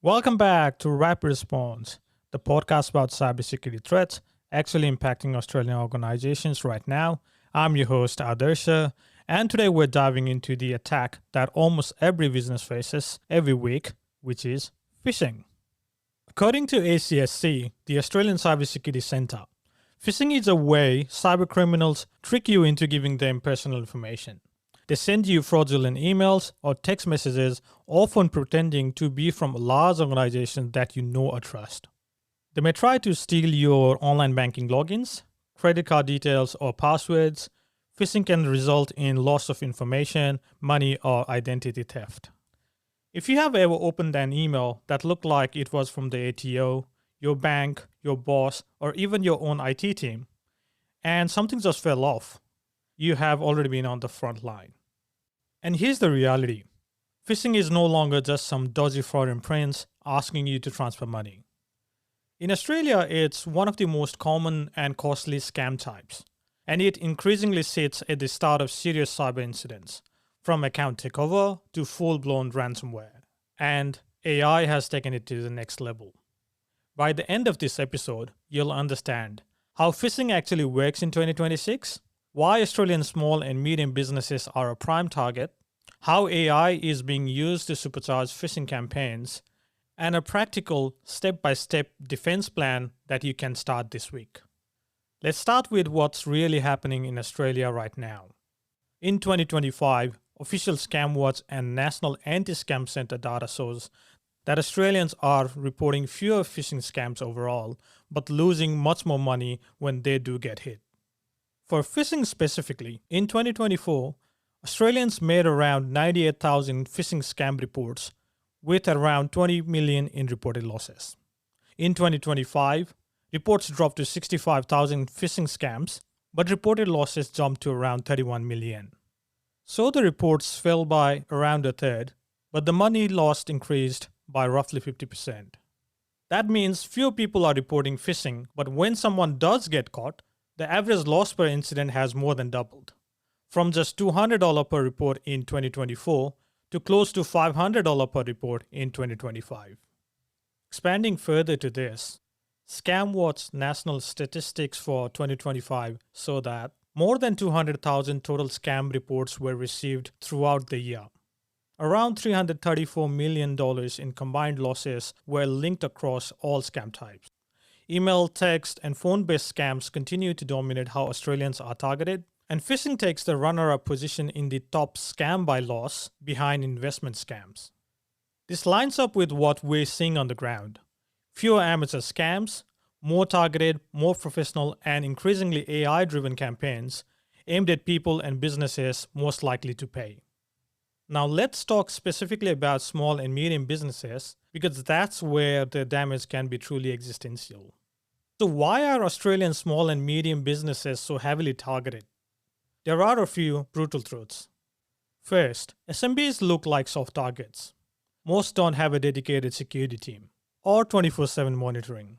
Welcome back to Rapid Response, the podcast about cybersecurity threats actually impacting Australian organizations right now. I'm your host, Adersha, and today we're diving into the attack that almost every business faces every week, which is phishing. According to ACSC, the Australian Cybersecurity Centre, phishing is a way cybercriminals trick you into giving them personal information. They send you fraudulent emails or text messages, often pretending to be from large organizations that you know or trust. They may try to steal your online banking logins, credit card details, or passwords. Phishing can result in loss of information, money, or identity theft. If you have ever opened an email that looked like it was from the ATO, your bank, your boss, or even your own IT team, and something just fell off, you have already been on the front line. And here's the reality. Phishing is no longer just some dodgy foreign prince asking you to transfer money. In Australia, it's one of the most common and costly scam types, and it increasingly sits at the start of serious cyber incidents, from account takeover to full-blown ransomware. And AI has taken it to the next level. By the end of this episode, you'll understand how phishing actually works in 2026, why Australian small and medium businesses are a prime target, how AI is being used to supercharge phishing campaigns, and a practical step-by-step defense plan that you can start this week. Let's start with what's really happening in Australia right now. In 2025, official ScamWatch and National Anti-Scam Centre data shows that Australians are reporting fewer phishing scams overall, but losing much more money when they do get hit. For phishing specifically, in 2024, Australians made around 98,000 phishing scam reports, with around 20 million in reported losses. In 2025, reports dropped to 65,000 phishing scams, but reported losses jumped to around 31 million. So the reports fell by around a third, but the money lost increased by roughly 50%. That means fewer people are reporting phishing, but when someone does get caught, the average loss per incident has more than doubled, from just $200 per report in 2024 to close to $500 per report in 2025. Expanding further to this, ScamWatch national statistics for 2025 show that more than 200,000 total scam reports were received throughout the year. Around $334 million in combined losses were linked across all scam types. Email, text, and phone-based scams continue to dominate how Australians are targeted, and phishing takes the runner-up position in the top scam by loss behind investment scams. This lines up with what we're seeing on the ground. Fewer amateur scams, more targeted, more professional, and increasingly AI-driven campaigns aimed at people and businesses most likely to pay. Now let's talk specifically about small and medium businesses, because that's where the damage can be truly existential. So why are Australian small and medium businesses so heavily targeted? There are a few brutal truths. First, SMBs look like soft targets. Most don't have a dedicated security team or 24/7 monitoring.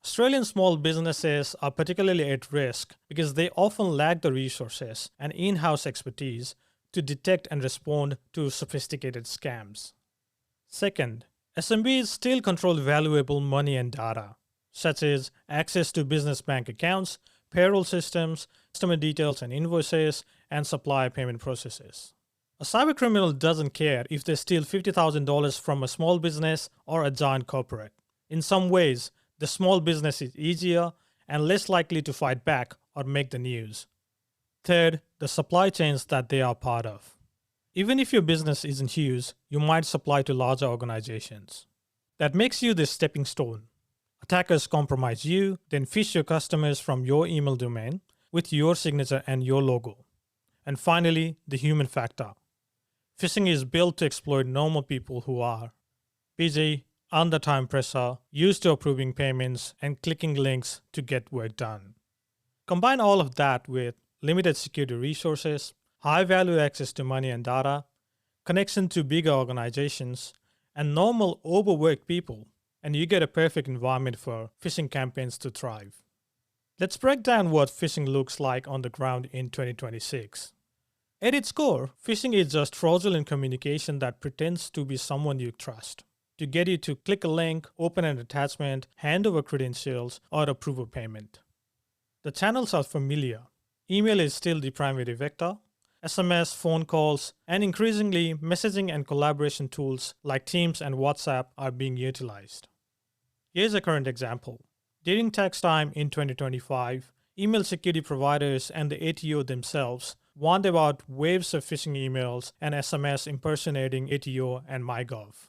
Australian small businesses are particularly at risk because they often lack the resources and in-house expertise to detect and respond to sophisticated scams. Second, SMBs still control valuable money and data, such as access to business bank accounts, payroll systems, customer details and invoices, and supplier payment processes. A cybercriminal doesn't care if they steal $50,000 from a small business or a giant corporate. In some ways, the small business is easier and less likely to fight back or make the news. Third, the supply chains that they are part of. Even if your business isn't huge, you might supply to larger organizations. That makes you the stepping stone. Attackers compromise you, then phish your customers from your email domain with your signature and your logo. And finally, the human factor. Phishing is built to exploit normal people who are busy, under time pressure, used to approving payments, and clicking links to get work done. Combine all of that with limited security resources, high value access to money and data, connection to bigger organizations, and normal overworked people, and you get a perfect environment for phishing campaigns to thrive. Let's break down what phishing looks like on the ground in 2026. At its core, phishing is just fraudulent communication that pretends to be someone you trust. to get you to click a link, open an attachment, hand over credentials, or approve a payment. The channels are familiar. Email is still the primary vector. SMS, phone calls, and increasingly messaging and collaboration tools like Teams and WhatsApp are being utilized. Here's a current example. During tax time in 2025, email security providers and the ATO themselves warned about waves of phishing emails and SMS impersonating ATO and myGov.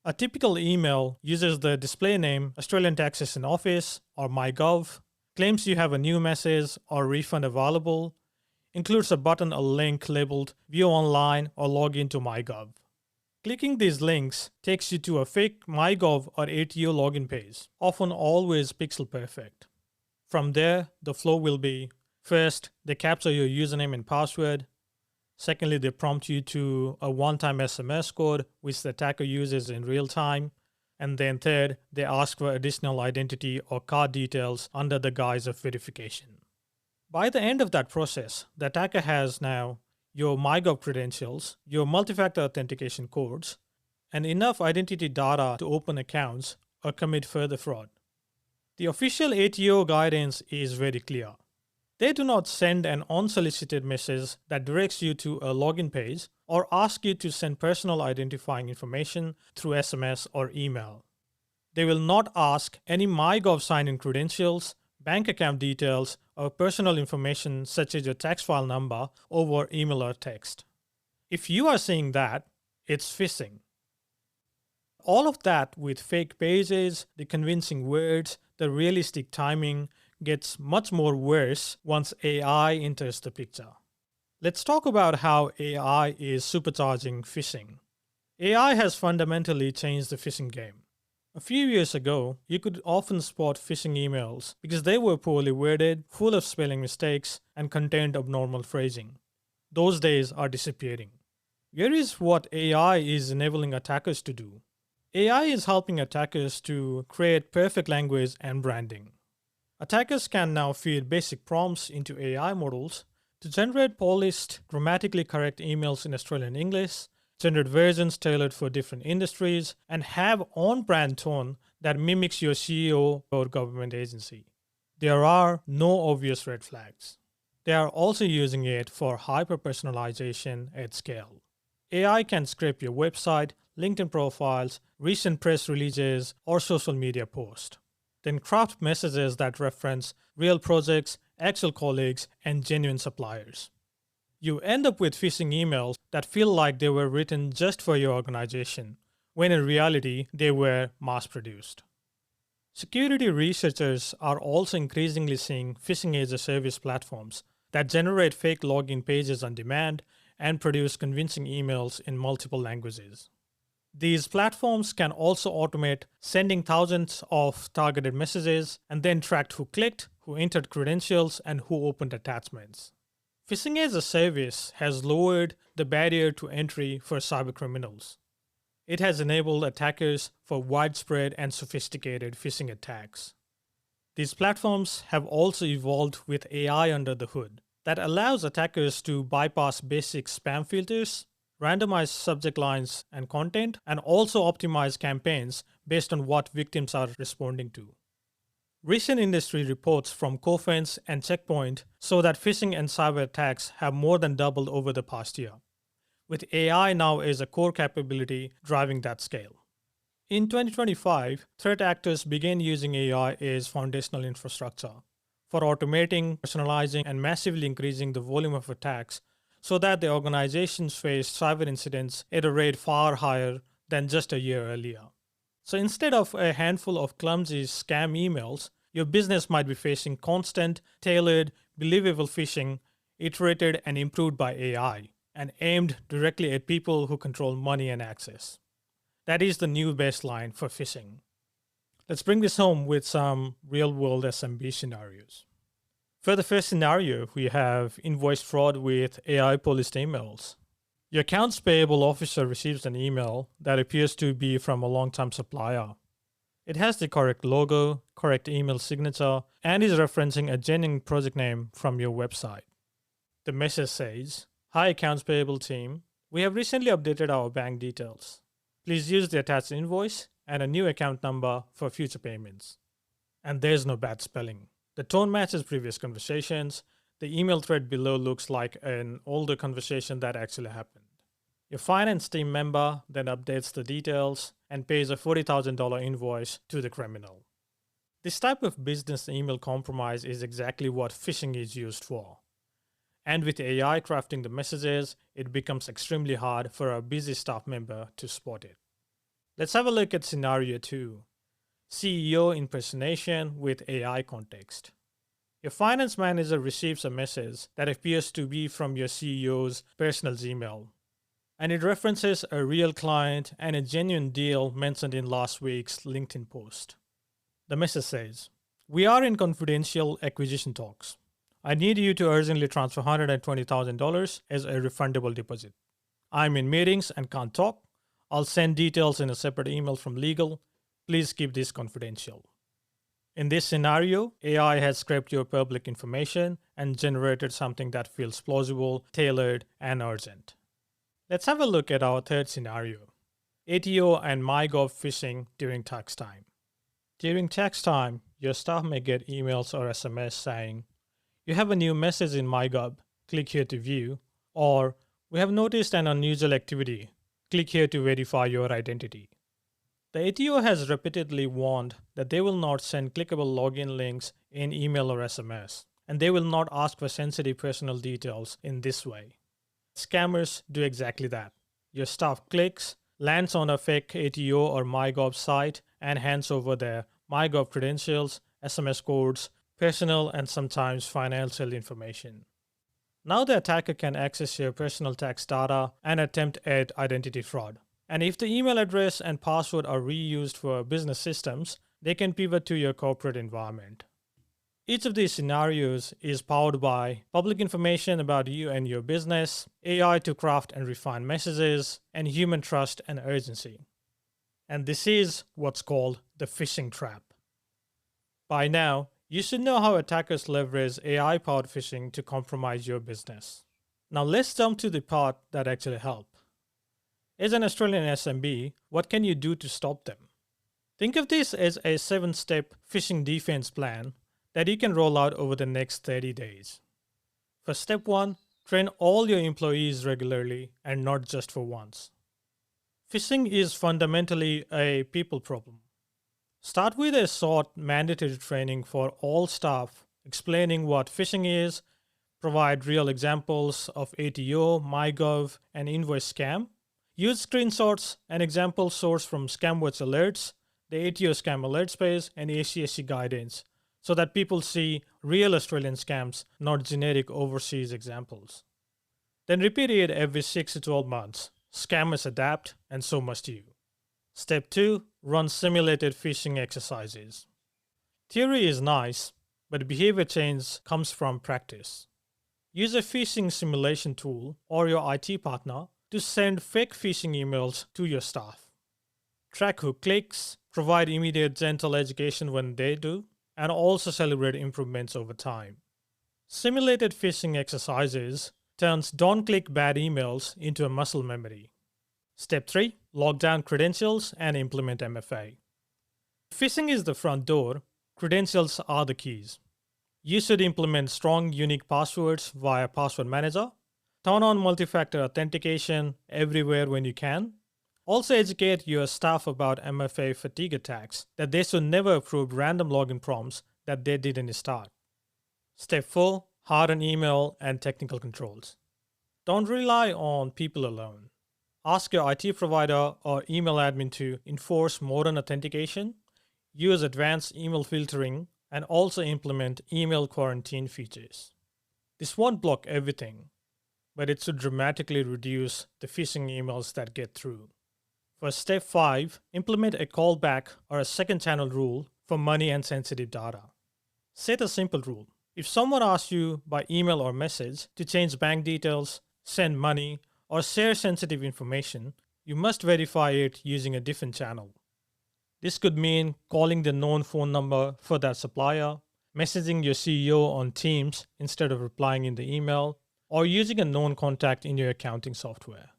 A typical email uses the display name Australian Taxation Office or myGov, claims you have a new message or refund available, includes a button or link labeled View Online or Log into myGov. Clicking these links takes you to a fake myGov or ATO login page, often always pixel perfect. From there, the flow will be, first, they capture your username and password. Secondly, they prompt you to a one-time SMS code, which the attacker uses in real time. And then third, they ask for additional identity or card details under the guise of verification. By the end of that process, the attacker has now your myGov credentials, your multi-factor authentication codes, and enough identity data to open accounts or commit further fraud. The official ATO guidance is very clear. They do not send an unsolicited message that directs you to a login page or ask you to send personal identifying information through SMS or email. They will not ask any myGov sign-in credentials, bank account details, or personal information such as your tax file number over email or text. If you are seeing that, it's phishing. All of that with fake pages, the convincing words, the realistic timing gets much more worse once AI enters the picture. Let's talk about how AI is supercharging phishing. AI has fundamentally changed the phishing game. A few years ago, you could often spot phishing emails because they were poorly worded, full of spelling mistakes, and contained abnormal phrasing. Those days are disappearing. Here is what AI is enabling attackers to do. AI is helping attackers to create perfect language and branding. Attackers can now feed basic prompts into AI models to generate polished, grammatically correct emails in Australian English, generate versions tailored for different industries, and have on-brand tone that mimics your CEO or government agency. There are no obvious red flags. They are also using it for hyper-personalization at scale. AI can scrape your website, LinkedIn profiles, recent press releases, or social media posts. Then craft messages that reference real projects, actual colleagues, and genuine suppliers. You end up with phishing emails that feel like they were written just for your organization, when in reality they were mass-produced. Security researchers are also increasingly seeing phishing as a service platforms that generate fake login pages on demand and produce convincing emails in multiple languages. These platforms can also automate sending thousands of targeted messages and then track who clicked, who entered credentials, and who opened attachments. Phishing as a service has lowered the barrier to entry for cybercriminals. It has enabled attackers for widespread and sophisticated phishing attacks. These platforms have also evolved with AI under the hood that allows attackers to bypass basic spam filters, randomize subject lines and content, and also optimize campaigns based on what victims are responding to. Recent industry reports from Cofense and Checkpoint show that phishing and cyber attacks have more than doubled over the past year, with AI now as a core capability driving that scale. In 2025, threat actors began using AI as foundational infrastructure for automating, personalizing, and massively increasing the volume of attacks so that the organizations faced cyber incidents at a rate far higher than just a year earlier. So instead of a handful of clumsy scam emails, your business might be facing constant, tailored, believable phishing, iterated and improved by AI, and aimed directly at people who control money and access. That is the new baseline for phishing. Let's bring this home with some real-world SMB scenarios. For the first scenario, we have invoice fraud with AI-policed emails. Your accounts payable officer receives an email that appears to be from a long-time supplier. It has the correct logo, correct email signature, and is referencing a genuine project name from your website. The message says, "Hi accounts payable team, we have recently updated our bank details. Please use the attached invoice and a new account number for future payments. And there's no bad spelling. The tone matches previous conversations. The email thread below looks like an older conversation that actually happened. Your finance team member then updates the details and pays a $40,000 invoice to the criminal. This type of business email compromise is exactly what phishing is used for. And with AI crafting the messages, it becomes extremely hard for a busy staff member to spot it. Let's have a look at scenario 2. CEO impersonation with AI context. Your finance manager receives a message that appears to be from your CEO's personal email, and it references a real client and a genuine deal mentioned in last week's LinkedIn post. The message says, "We are in confidential acquisition talks. I need you to urgently transfer $120,000 as a refundable deposit. I'm in meetings and can't talk. I'll send details in a separate email from legal. Please keep this confidential." In this scenario, AI has scraped your public information and generated something that feels plausible, tailored, and urgent. Let's have a look at our third scenario. ATO and myGov phishing during tax time. During tax time, your staff may get emails or SMS saying, "You have a new message in myGov, click here to view," or "We have noticed an unusual activity, click here to verify your identity." The ATO has repeatedly warned that they will not send clickable login links in email or SMS, and they will not ask for sensitive personal details in this way. Scammers do exactly that. Your staff clicks, lands on a fake ATO or myGov site, and hands over their myGov credentials, SMS codes, personal and sometimes financial information. Now the attacker can access your personal tax data and attempt at identity fraud. And if the email address and password are reused for business systems, they can pivot to your corporate environment. Each of these scenarios is powered by public information about you and your business, AI to craft and refine messages, and human trust and urgency. And this is what's called the phishing trap. By now, you should know how attackers leverage AI-powered phishing to compromise your business. Now let's jump to the part that actually helps. As an Australian SMB, what can you do to stop them? Think of this as a 7-step phishing defense plan that you can roll out over the next 30 days. For step 1, train all your employees regularly and not just for once. Phishing is fundamentally a people problem. Start with a short mandatory training for all staff explaining what phishing is, provide real examples of ATO, myGov, and invoice scam. Use screenshots and examples sourced from ScamWatch Alerts, the ATO Scam Alerts page, and ACSC guidance, so that people see real Australian scams, not generic overseas examples. Then repeat it every 6 to 12 months. Scammers adapt, and so must you. Step 2, run simulated phishing exercises. Theory is nice, but behavior change comes from practice. Use a phishing simulation tool or your IT partner to send fake phishing emails to your staff. Track who clicks, provide immediate gentle education when they do, and also celebrate improvements over time. Simulated phishing exercises turns don't click bad emails into a muscle memory. Step 3, log down credentials and implement MFA. Phishing is the front door, credentials are the keys. You should implement strong, unique passwords via Password Manager. Turn on multi-factor authentication everywhere when you can. Also educate your staff about MFA fatigue attacks, that they should never approve random login prompts that they didn't start. Step 4, harden email and technical controls. Don't rely on people alone. Ask your IT provider or email admin to enforce modern authentication, use advanced email filtering, and also implement email quarantine features. This won't block everything, but it should dramatically reduce the phishing emails that get through. For step 5, implement a callback or a second channel rule for money and sensitive data. Set a simple rule. If someone asks you by email or message to change bank details, send money, or share sensitive information, you must verify it using a different channel. This could mean calling the known phone number for that supplier, messaging your CEO on Teams instead of replying in the email, or using a known contact in your accounting software.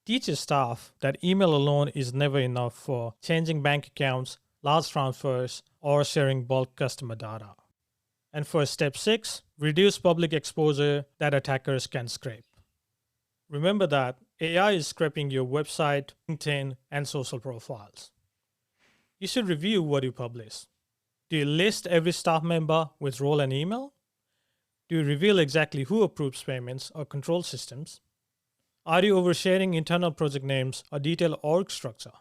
Teach your staff that email alone is never enough for changing bank accounts, large transfers, or sharing bulk customer data. And for step 6, reduce public exposure that attackers can scrape. Remember that AI is scraping your website, LinkedIn, and social profiles. You should review what you publish. Do you list every staff member with role and email? Do you reveal exactly who approves payments or control systems? Are you oversharing internal project names or detailed org structure?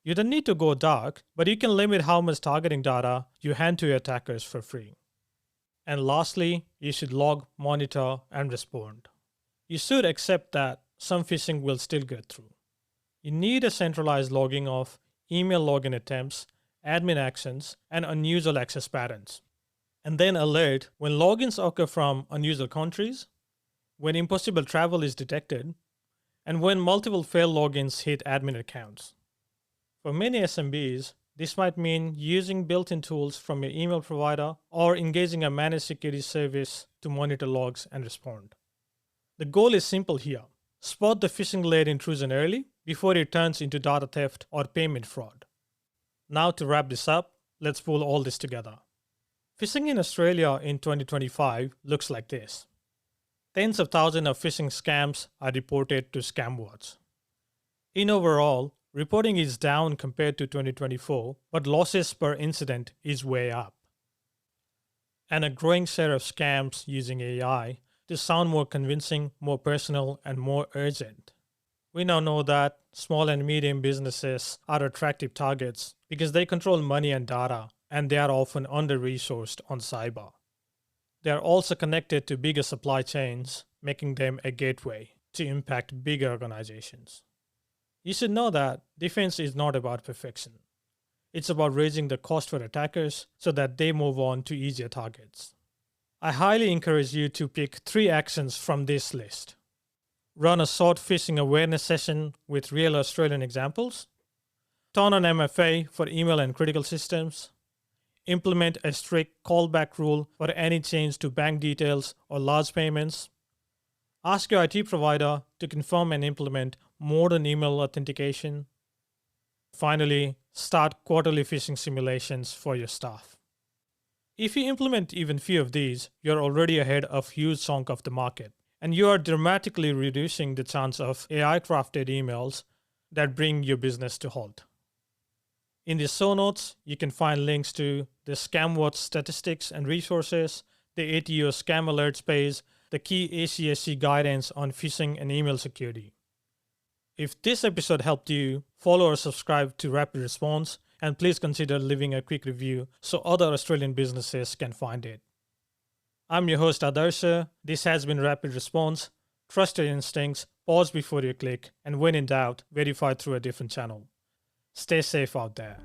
You don't need to go dark, but you can limit how much targeting data you hand to your attackers for free. And lastly, you should log, monitor, and respond. You should accept that some phishing will still get through. You need a centralized logging of email login attempts, admin actions, and unusual access patterns. And then alert when logins occur from unusual countries, when impossible travel is detected, and when multiple failed logins hit admin accounts. For many SMBs, this might mean using built-in tools from your email provider or engaging a managed security service to monitor logs and respond. The goal is simple here. Spot the phishing-layered intrusion early before it turns into data theft or payment fraud. Now to wrap this up, let's pull all this together. Phishing in Australia in 2025 looks like this. Tens of thousands of phishing scams are reported to ScamWatch. In overall, reporting is down compared to 2024, but losses per incident is way up. And a growing share of scams using AI to sound more convincing, more personal, and more urgent. We now know that small and medium businesses are attractive targets because they control money and data, and they are often under-resourced on cyber. They are also connected to bigger supply chains, making them a gateway to impact bigger organizations. You should know that defense is not about perfection. It's about raising the cost for attackers so that they move on to easier targets. I highly encourage you to pick 3 actions from this list. Run a short phishing awareness session with real Australian examples. Turn on MFA for email and critical systems. Implement a strict callback rule for any change to bank details or large payments. Ask your IT provider to confirm and implement modern email authentication. Finally, start quarterly phishing simulations for your staff. If you implement even few of these, you're already ahead of a huge chunk of the market, and you are dramatically reducing the chance of AI-crafted emails that bring your business to halt. In the show notes, you can find links to the ScamWatch statistics and resources, the ATO Scam Alerts page, the key ACSC guidance on phishing and email security. If this episode helped you, follow or subscribe to Rapid Response, and please consider leaving a quick review so other Australian businesses can find it. I'm your host Adarsha. This has been Rapid Response. Trust your instincts, pause before you click, and when in doubt, verify through a different channel. Stay safe out there.